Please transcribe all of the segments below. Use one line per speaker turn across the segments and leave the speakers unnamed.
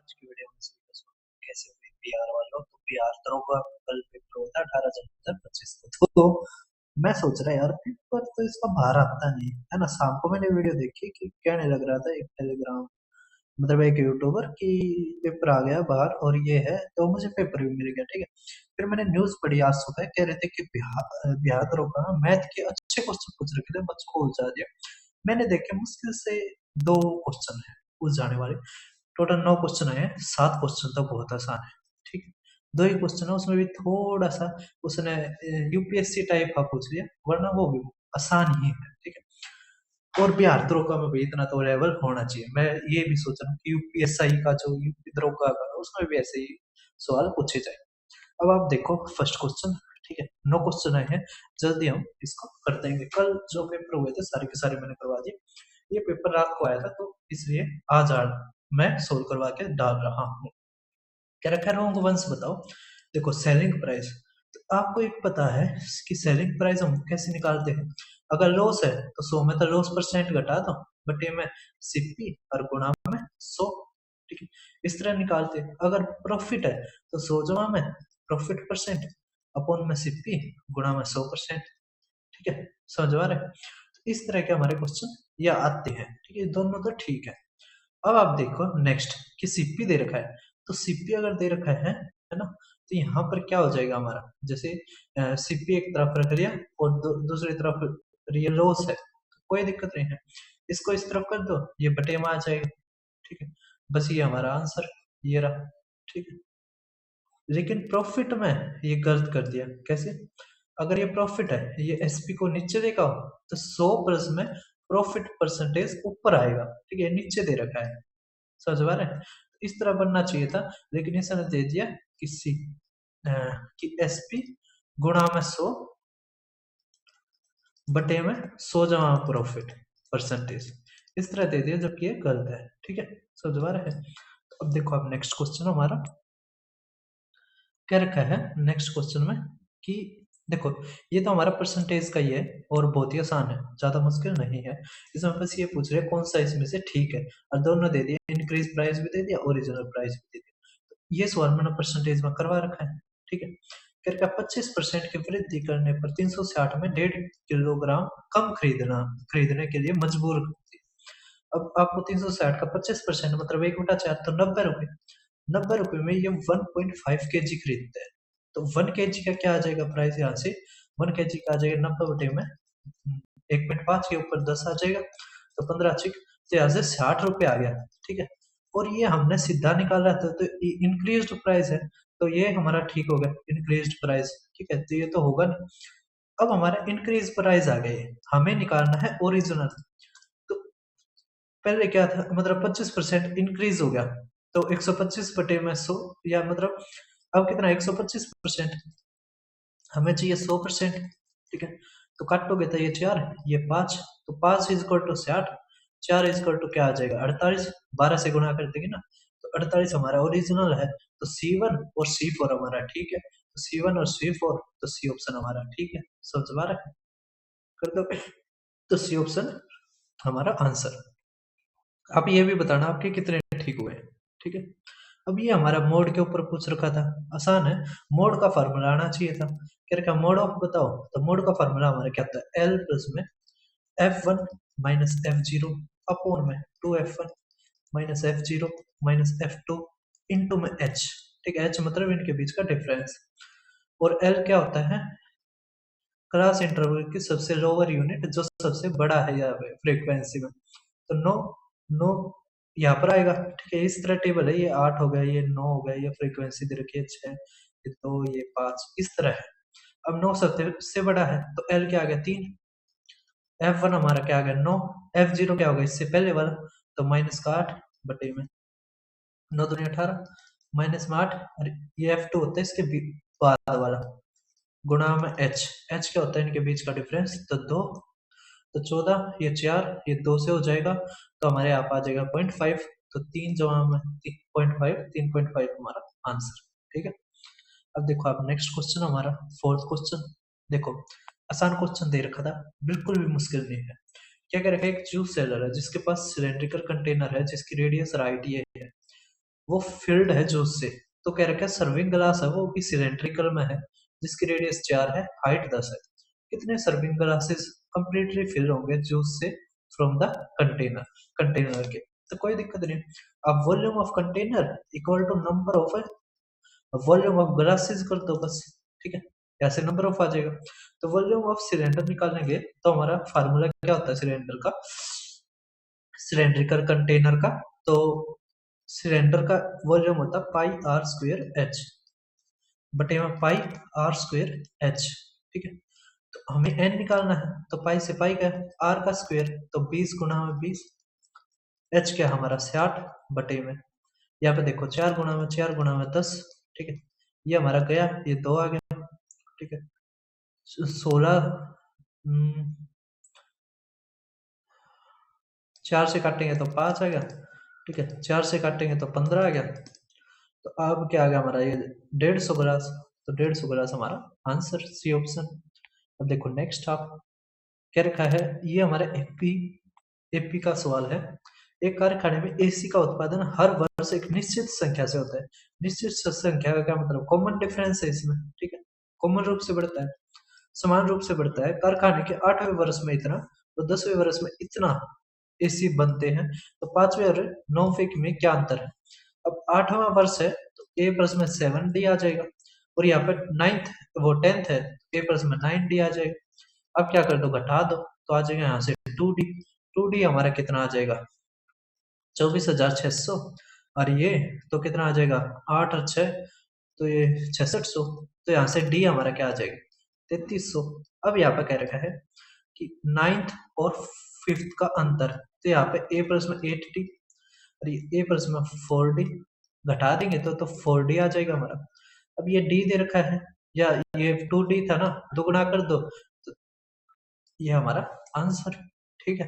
आज की वीडियो में कैसे हुई बिहार वालों। तो बिहार तरह का कल पेपर होता है 18 जनवरी 2025 को। तो मैं सोच रहा यार पेपर तो इसका बाहर आता नहीं है ना। शाम को मैंने वीडियो देखी कि क्या नहीं लग रहा था, एक टेलीग्राम मतलब एक यूट्यूबर की पेपर आ गया बाहर और ये है, तो मुझे पेपर भी मिल गया। ठीक है, फिर मैंने न्यूज पढ़ी आज सुबह, कह रहे थे कि बिहार बिहार तरह का मैथ के अच्छे क्वेश्चन पूछ रखे थे, बच्चों को उलझा दिया। मैंने देखे मुश्किल से 2 क्वेश्चन है उलझाने वाले। टोटल 9 क्वेश्चन आए हैं, 7 क्वेश्चन तो बहुत आसान है। ठीक है, 2 ही क्वेश्चन है उसमें भी थोड़ा सा उसने यूपीएससी टाइप का पूछ लिया, वरना वो भी आसान ही है। ठीक है, और बिहार दरोगा में भी इतना तो लेवल होना चाहिए। मैं ये भी सोच रहा हूँ कि यूपीएसआई का जो यूपी दरोगा का है, उसमें भी ऐसे ही सवाल पूछे जाए। अब आप देखो फर्स्ट क्वेश्चन। ठीक है, 9 क्वेश्चन आए हैं, जल्दी हम इसको कर देंगे। कल जो पेपर हुए थे सारे के सारे मैंने करवा दिए। ये पेपर रात को आया था तो इसलिए आज मैं सोल्व करवा के डाल रहा हूँ। क्या रखा है, रोंग वंश बताओ। देखो सेलिंग प्राइस, तो आपको एक पता है कि सेलिंग प्राइस हम कैसे निकालते हैं। अगर लॉस है तो 100 में तो लॉस परसेंट घटा दो, बटे में सीपी और गुणा में 100। ठीक है, इस तरह निकालते हैं। अगर प्रॉफिट है तो 100 जमा में प्रॉफिट परसेंट अपॉन में सीपी गुणा में 100%। ठीक है, समझ आ रहा है। तो इस तरह के हमारे क्वेश्चन या आते हैं। ठीक है, दोनों तो ठीक है। अब आप देखो नेक्स्ट कि सीपी दे रखा है, तो सीपी अगर दे रखा है ना, तो यहाँ पर क्या हो जाएगा हमारा, जैसे सीपी एक तरफ रख लिया और दूसरी तरफ रियल लॉस है, तो कोई दिक्कत नहीं है। इसको इस तरफ कर दो, ये बटे में आ जाएगा। ठीक है, बस ये हमारा आंसर ये रहा। ठीक है, लेकिन प्रॉफिट में ये गलत कर दिया। कैसे, अगर ये प्रॉफिट है, ये एसपी को नीचे देखा हो तो 100 प्लस में प्रॉफिट परसेंटेज ऊपर आएगा। ठीक है, नीचे दे रखा है, समझ पा रहे हैं। इस तरह बनना चाहिए था, लेकिन इसने दे दिया किसी कि एसपी गुणा में 100 बटे में 100 जमा प्रॉफिट परसेंटेज, इस तरह दे दिया, जबकि ये गलत है। ठीक है, समझ पा रहे हैं। तो अब देखो, अब नेक्स्ट क्वेश्चन हमारा क्या रखा है नेक्स्ट क्वेश्चन में कि देखो ये तो हमारा परसेंटेज का ही है और बहुत ही आसान है, ज्यादा मुश्किल नहीं है। इसमें बस ये पूछ रहे कौन सा इसमें से ठीक है, और दोनों दे दिए, इंक्रीज प्राइस भी दे दिया, ओरिजिनल प्राइस भी दे दिया। तो ये सवाल मैंने परसेंटेज में करवा रखा है। ठीक है, करके 25% की वृद्धि करने पर 360 में 1.5 किलोग्राम कम खरीदने के लिए मजबूर करती है। अब आपको 360 का 25% मतलब 1/4 तो 90 रुपए। 90 रुपए में ये 1.5 के जी खरीदते हैं, तो 1 kg का क्या आ जाएगा प्राइस यहाँ से। 1 kg का आ जाएगा 90 बटे में 1.5 के ऊपर 10 आ जाएगा, तो 15 छिक, तो यहाँ से 60 रुपए आ गया। ठीक है, और ये हमने सीधा निकाला था, तो इंक्रीज प्राइस है, तो ये हमारा ठीक हो गया इंक्रीज प्राइस। ठीक है, तो ये तो होगा नहीं। अब हमारा इंक्रीज प्राइस आ गए, हमें निकालना है ओरिजिनल। तो पहले क्या था, मतलब 25% इंक्रीज हो गया, तो 125 बटे में 100, या मतलब अब कितना 125%, हमें चाहिए 100%। ठीक है, तो काटोगे तो ये 4 ये 5, तो 5 is equal to 60, 4 is equal to क्या आ जाएगा 48, 12 से गुणा कर देंगे ना, तो 48 हमारा ओरिजिनल है। तो C1 और C4 हमारा ठीक है, तो C1 और C4, तो सी ऑप्शन हमारा ठीक है। समझ में आ रहा है, कर दो, तो सी ऑप्शन हमारा आंसर। आप ये भी बताना आपके कितने ठीक हुए। ठीक है, अब ये हमारा मोड के ऊपर पूछ रखा था, आसान है। मोड का फार्मूला आना चाहिए था। क्या रखा, मोड ऑफ बताओ, तो मोड का फार्मूला हमारा क्या था, एल प्लस में F1 माइनस F0 अपॉन में 2F1 minus F0 minus F2 into में H। ठीक है, H मतलब इनके बीच का डिफरेंस, और L क्या होता है, क्लास इंटरवल की सबसे लोअर यूनिट जो सबसे बड़ा है यहाँ पे फ्रीक्वेंसी में। तो नो नो यहाँ पर आएगा। ठीक है, इस तरह टेबल है, ये 8 हो गया, ये 9 हो गया, ये फ्रीक्वेंसी दे रखी है 6, ये 2, ये 5, इस तरह है। अब 9 सबसे बड़ा है, तो एल क्या आ गया 3, F1 हमारा क्या आ गया 9, F0 क्या होगा इससे पहले वाला, तो माइनस का 8 बटे में 9 दूनी 18 माइनस में 8, ये F2 होता है इसके बाद वाला, गुणा में H। H क्या होता है इनके बीच का डिफरेंस, तो 2, तो 14, ये 4, ये 2 से हो जाएगा, तो हमारे यहाँ पे आ जाएगा 0.5, तो 3 जमा में 0.5, 3.5 हमारा आंसर। ठीक है, अब देखो आप नेक्स्ट क्वेश्चन हमारा फोर्थ क्वेश्चन। देखो आसान क्वेश्चन दे रखा था, बिल्कुल भी मुश्किल नहीं है। क्या कह रखा है, एक जूस सेलर है जिसके पास सिलेंड्रिकल कंटेनर है जिसकी रेडियस राइट ये है, वो फिल्ड है जूस से। तो कह रखा है सर्विंग ग्लास है वो भी सिलेंड्रिकल में है, जिसकी रेडियस 4 है, हाइट 10 है। कितने सर्विंग ग्लासेस कंप्लीटली फिल होंगे जूस से फ्रॉम द कंटेनर, कंटेनर के। तो कोई दिक्कत नहीं। अब volume of container equal to number of volume of glasses कर दो बस, ठीक है, ऐसे नंबर ऑफ आ जाएगा। तो वॉल्यूम ऑफ सिलेंडर निकालेंगे तो हमारा फार्मूला क्या होता है सिलेंडर का, सिलेंड्रिकल कंटेनर का। तो सिलेंडर का वॉल्यूम होता है पाई आर स्क्वेयर एच बटे में पाई आर स्क्वेयर एच, ठीक है। तो हमें एन निकालना है, तो पाई से पाई का आर का स्क्वेयर, तो 20 गुना में 20, एच क्या हमारा 60 बटे में, यहाँ पे देखो 4 गुना में 4 गुना में 10, ठीक है। ये हमारा गया, ये 2 आ गया, ठीक है। 16 4 से काटेंगे तो 5 आ गया, ठीक है। 4 से काटेंगे तो 15 आ गया। तो अब क्या आ गया हमारा, ये 150 ग्लास। तो 150 ग्लास हमारा आंसर, सी ऑप्शन। अब देखो नेक्स्ट आप क्या रखा है, ये हमारा एपी एपी का सवाल है। एक कारखाने में एसी का उत्पादन हर वर्ष एक निश्चित संख्या से होता है। निश्चित संख्या का क्या मतलब, कॉमन डिफरेंस है इसमें, ठीक है, कॉमन रूप से बढ़ता है, समान रूप से बढ़ता है। कारखाने के 8वें वर्ष में इतना, तो 10वें वर्ष में इतना एसी बनते हैं। तो 5वें और 9वें में क्या अंतर है। अब 8वां वर्ष है तो ए प्लस में 7D आ जाएगा, और यहाँ पे 9th वो 10th है, ए प्लस में 9D आ जाएगा। अब क्या कर दो, घटा दो, तो आ जाएगा यहाँ से 2D। 2D हमारा कितना आ जाएगा, 24,600। और ये तो कितना आ जाएगा, 8 और 6, तो ये 6600। तो यहाँ से डी हमारा क्या आ जाएगा, 3300। अब यहाँ पे कह रखा है कि 9th और 5th का अंतर, तो यहाँ पे ए प्लस में 8D और ये ए प्लस में 4D, घटा देंगे तो 4D आ जाएगा हमारा। अब ये डी दे रखा है, या ये 2D था ना, दुगुना कर दो, तो ये हमारा आंसर, ठीक है।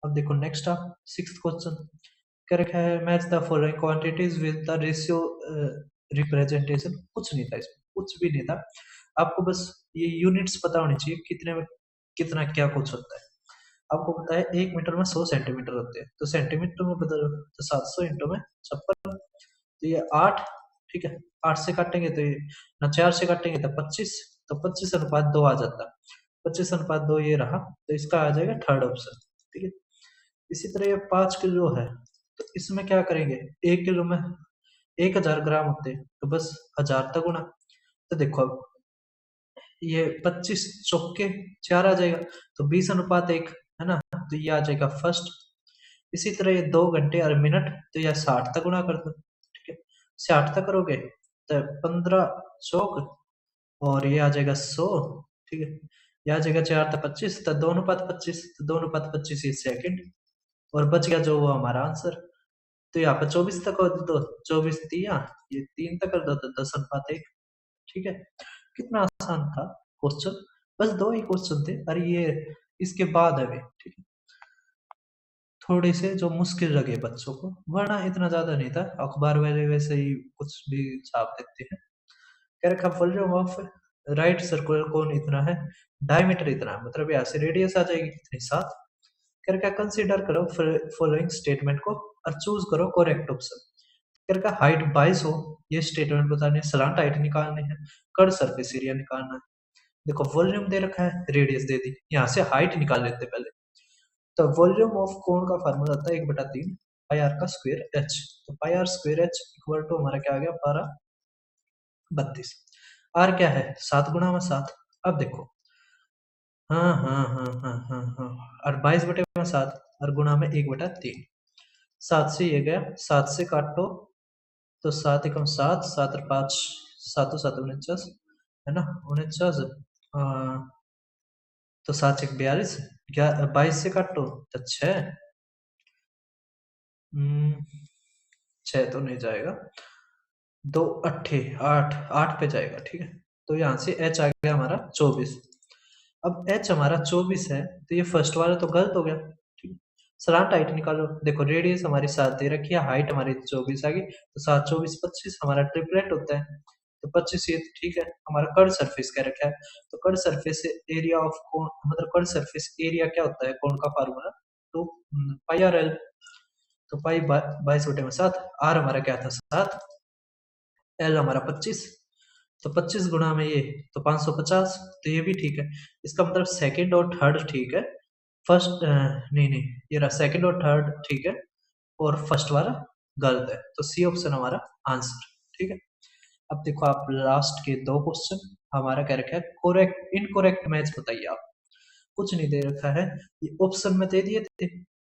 अब देखो नेक्स्ट आप 6th क्वेश्चन क्या रखा है, match the following quantities with the ratio representation. कुछ नहीं था इसमें, कुछ भी नहीं था। आपको बस ये यूनिट्स पता होनी चाहिए, कितने में कितना क्या कुछ होता है। आपको पता है 1 मीटर में 100 सेंटीमीटर होते हैं, तो सेंटीमीटर में बदलो तो 700 इंटू में 56, तो ये 8, ठीक है। 8 से काटेंगे तो ये ना, 4 से काटेंगे तो 25, तो 25:2 आ जाता, 25:2 ये रहा, तो इसका आ जाएगा थर्ड ऑप्शन, ठीक है। इसी तरह ये 5 किलो है, तो इसमें क्या करेंगे, 1 किलो में 1000 ग्राम होते हैं, तो बस 1000 तक गुना। तो देखो अब ये 25 चौके 4 आ जाएगा, तो 20:1 है ना, तो ये आ जाएगा फर्स्ट। इसी तरह ये 2 घंटे और मिनट, तो यह 60 तक गुना कर दो, ठीक है। 60 तक करोगे तो 15 चौक, और ये आ जाएगा 100, ठीक है। ये आ जाएगा 4 तो 25, तो 2:25, तो 2:25 ये सेकंड, और बच गया जो वो हमारा आंसर। तो यहाँ पे 24 तक कर दो, 24 तिया, ये 3 तक कर दो तो 10:1, ठीक है। कितना आसान था क्वेश्चन, बस 2 ही क्वेश्चन थे, और ये इसके बाद है वे, ठीक है। थोड़े से जो मुश्किल लगे बच्चों को, वरना इतना ज्यादा नहीं था, अखबार वाले वैसे ही कुछ भी छाप देते हैं। कह रखा volume of right circular cone इतना है, डायमीटर इतना है, मतलब यहाँ से रेडियस आ जाएगी कितनी, 7। कह रखा कंसीडर करो फॉलोइंग स्टेटमेंट को और चूज करो करेक्ट ऑप्शन। कह रखा हाइट 22 हो, ये स्टेटमेंट बताने, सलांट हाइट निकालनी है, कर्व सरफेस एरिया निकालना है। देखो वॉल्यूम दे रखा है, रेडियस दे दी, यहाँ से हाइट निकाल लेते पहले। तो वॉल्यूम ऑफ कोन का फार्मूला होता है 1/3 पाई आर का स्क्वायर एच। तो pi R square H equal to हमारा क्या आ गया, 12/32। आर क्या है, 7 गुना में 7। अब देखो, हाँ हाँ हाँ हाँ हाँ हाँ, और 22/7 और गुना में 1/3। 7 से ये गया, 7 से काटो तो 7 एकम 7, 7 और 5, 7 7 49, है ना, 49। तो 7 1 42, 22 से काटो तो 6, 6 तो नहीं जाएगा, 2 अट्ठे 8, 8 पे जाएगा, ठीक है। तो यहाँ से h आ गया हमारा 24। अब h हमारा 24 है, तो ये फर्स्ट वाला तो गलत हो गया, ठीक है। सलांट हाइट निकालो, देखो रेडियस हमारी 7 दे रखी है, हाइट हमारी 24 आ गई, तो 7 24 25 हमारा ट्रिपलेट होता है, तो 25 ये ठीक है। हमारा कर्व सरफेस क्या रखा है, तो curve surface area of cone, मतलब कर्व सरफेस एरिया क्या होता है कोन का फार्मूला, तो पाई आर एल। तो पाई 22/7, आर हमारा क्या था 7, एल हमारा 25, तो 25 गुणा में ये तो 550, तो ये भी ठीक है। इसका मतलब सेकंड और थर्ड ठीक है, फर्स्ट नहीं नहीं, ये रहा सेकंड और थर्ड ठीक है, और फर्स्ट वाला गलत है, तो सी ऑप्शन हमारा आंसर। ठीक है, अब देखो आप लास्ट के दो क्वेश्चन हमारा क्या रखा है, करेक्ट इनकरेक्ट मैच बताइए आप। कुछ नहीं दे रखा है, ये ऑप्शन में दे दिए थे,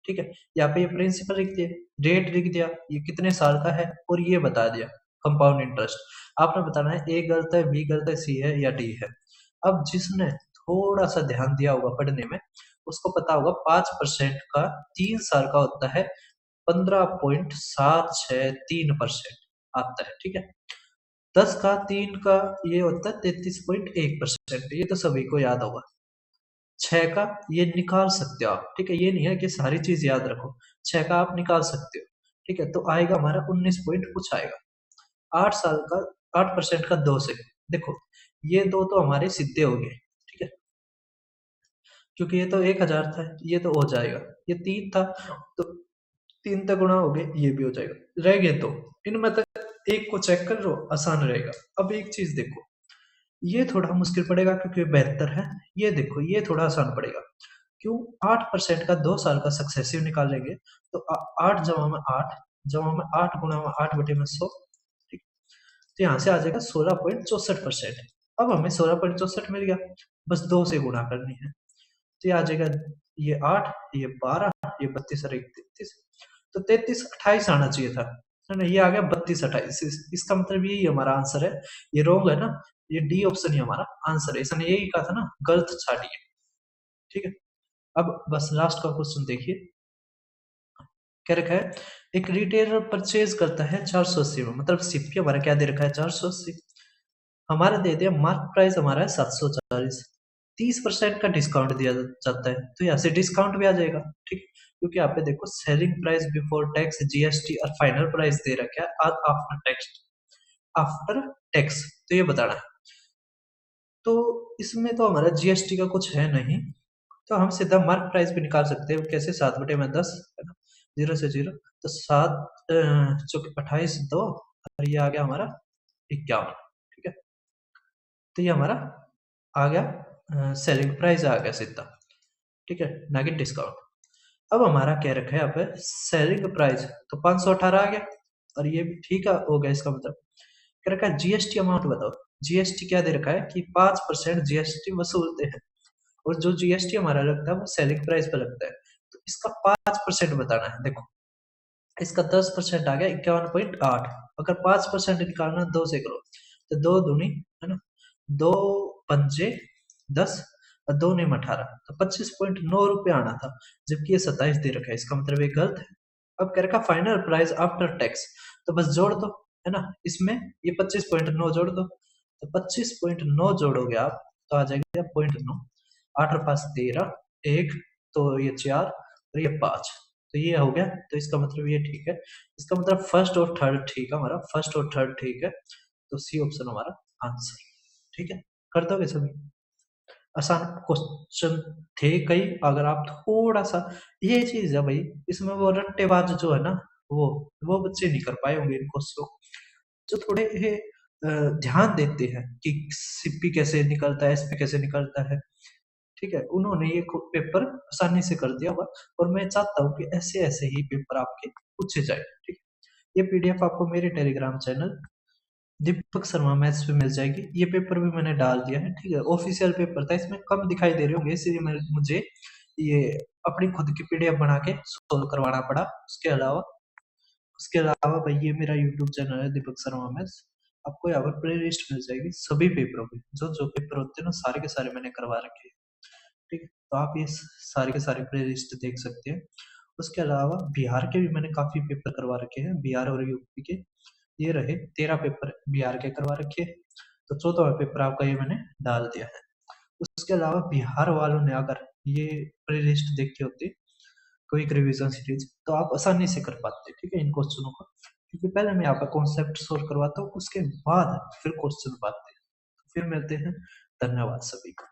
ठीक है, यहाँ पे ये प्रिंसिपल लिख दिया, डेट लिख दिया, ये कितने साल का है, और ये बता दिया कंपाउंड इंटरेस्ट। आपने बताना है ए गलत है, बी गलत है, सी है या डी है। अब जिसने थोड़ा सा ध्यान दिया होगा पढ़ने में, उसको पता होगा 5% का 3 साल का होता है 15.763% आता है। ठीक है, 10 का 3 का ये होता है 33.1%, ये तो सभी को याद होगा। 6 का ये निकाल सकते हो आप, ठीक है, ये नहीं है कि सारी चीज याद रखो, 6 का आप निकाल सकते हो। ठीक है, तो आएगा हमारा 19 पॉइंट कुछ आएगा। 8 साल का 8% का 2 से, देखो ये दो तो हमारे सीधे हो गए, ठीक है, क्योंकि ये तो 1000 था, ये तो हो जाएगा। ये 3 था तो 3 तक गुणा हो गए, ये भी हो जाएगा। रह गए तो इनमें तक एक को चेक कर लो, आसान रहेगा। अब एक चीज देखो, ये थोड़ा मुश्किल पड़ेगा क्योंकि बेहतर है। ये देखो ये थोड़ा आसान पड़ेगा, क्यों? 8% का 2 साल का सक्सेसिव निकालेंगे, तो 8 जमा में 8 जमा में 8 गुणा में 8/100, ठीक, तो यहाँ से आ जाएगा 16.64%। अब हमें 16.64 मिल गया, बस 2 से गुणा करनी है, तो ये आ जाएगा, ये 8, ये 12, ये 32 और 33, तो 3328 आना चाहिए था, है ना, ये आ गया 3228। इसका मतलब यही हमारा आंसर है। ये रॉन्ग है ना, ये डी ऑप्शन ही हमारा आंसर है। इसने यही कहा था ना, गलत छाटिए। ठीक है, अब बस लास्ट का क्वेश्चन देखिए, क्या रखा है, एक रिटेलर परचेज करता है 480 में, मतलब सीपी हमारा क्या दे रखा है 480, हमारा दे दिया मार्क प्राइस हमारा है 740, 30% का डिस्काउंट दिया जाता है, तो यहाँ से डिस्काउंट भी आ जाएगा। ठीक, क्योंकि यहाँ पे देखो selling price before tax, GST और फाइनल प्राइस दे रखा है आफ्टर टैक्स, आफ्टर टैक्स, तो ये बताना है। तो इसमें तो हमारा जीएसटी का कुछ है नहीं, तो हम सीधा मार्क प्राइस भी निकाल सकते हैं। कैसे? 7/10 है ना, 0 से 0, तो 7 चौके 28 2, और ये आ गया हमारा 51। ठीक है, तो ये हमारा आ गया सेलिंग प्राइस आ गया सीधा, ठीक है, ना कि डिस्काउंट। अब हमारा क्या रखा है यहाँ पे सेलिंग प्राइस, तो 518 आ गया, और ये भी ठीक है हो गया। इसका मतलब क्या रखा है, जीएसटी अमाउंट बताओ। जीएसटी क्या दे रखा है कि 5% जीएसटी वसूलते हैं, और जो जीएसटी हमारा लगता है वो सेलिंग प्राइस पे लगता है, तो इसका 5% बताना है। देखो इसका 10% आ गया 51.8, अगर 5% निकालना 2 से करो, तो 2 दूनी है ना, 2 पंजे 10 और 2 नेम 18, तो 25.9 रुपये आना था, जबकि ये 27 दे रखा है, इसका मतलब ये गलत है। अब कह रखा फाइनल प्राइस आफ्टर टैक्स, तो बस जोड़ दो, है ना, इसमें ये 25.9 जोड़ दो, तो 25.9 जोड़ोगे आप तो आ जाएगा 0.9, 8 और 5 13, 1, तो ये 4 और ये 5, तो ये हो गया। तो इसका मतलब ये ठीक है, इसका मतलब फर्स्ट और थर्ड ठीक है, हमारा फर्स्ट और थर्ड ठीक है, तो सी ऑप्शन हमारा आंसर। ठीक है, कर दोगे सभी? आसान क्वेश्चन थे कई, अगर आप थोड़ा सा, ये चीज है भाई, इसमें वो रट्टेबाज जो है ना, वो बच्चे नहीं कर पाए होंगे इन क्वेश्चन, जो थोड़े ये ध्यान देते हैं कि सीपी कैसे निकलता है, एसपी कैसे निकलता है, ठीक है, उन्होंने ये पेपर आसानी से कर दिया होगा, और मैं चाहता हूँ कि ऐसे ऐसे ही पेपर आपके पूछे जाए। ठीक है, ये पीडीएफ आपको मेरे Telegram channel Deepak Sharma maths पे मिल जाएगी। ये पेपर भी मैंने डाल दिया है, ठीक है, ऑफिशियल पेपर था, इसमें कम दिखाई दे रहे होंगे, इसलिए मुझे ये अपनी खुद की पीडीएफ बना के सोल्व करवाना पड़ा। उसके अलावा भाई ये मेरा यूट्यूब चैनल है दीपक शर्मा मैथ्स, आपको यहाँ पर प्ले लिस्ट मिल जाएगी सभी पेपरों की, जो जो पेपर होते हैं ना सारे के सारे मैंने करवा रखे हैं। ठीक है, तो आप ये सारे के सारे प्ले लिस्ट देख सकते हैं। उसके अलावा बिहार के भी मैंने काफी पेपर करवा रखे हैं, बिहार और यूपी के, ये रहे 13 पेपर बिहार के करवा रखे हैं, तो 14वां पेपर आपका ये मैंने डाल दिया है। उसके अलावा बिहार वालों ने अगर ये प्ले लिस्ट देखी होती, क्विक रिवीजन सीरीज, तो आप आसानी से कर पाते, ठीक है, इन क्वेश्चनों को, क्योंकि पहले मैं यहाँ पर कॉन्सेप्ट सोल्व करवाता हूँ, उसके बाद फिर क्वेश्चन पाते हैं। फिर मिलते हैं, धन्यवाद सभी को।